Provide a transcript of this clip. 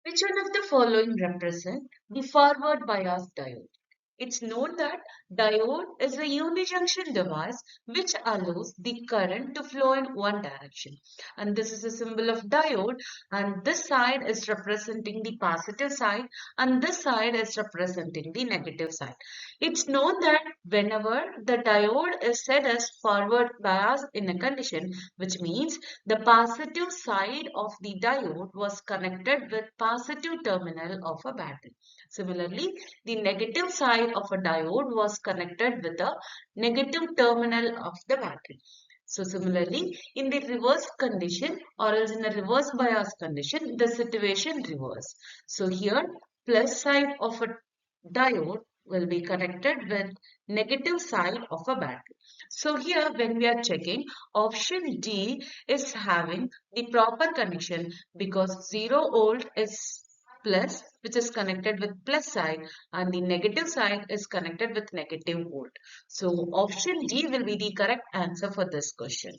Which one of the following represent the forward bias diode? It's known that diode is a unijunction device which allows the current to flow in one direction. And this is a symbol of diode, and this side is representing the positive side and this side is representing the negative side. It's known that whenever the diode is set as forward bias in a condition, which means the positive side of the diode was connected with positive terminal of a battery. Similarly, the negative side of a diode was connected with the negative terminal of the battery. So similarly, in the reverse condition or else in a reverse bias condition, the situation reverse. So here, plus side of a diode will be connected with negative side of a battery. So here when we are checking, option D is having the proper connection because 0 volt is plus, which is connected with plus side, and the negative side is connected with negative volt. So option D will be the correct answer for this question.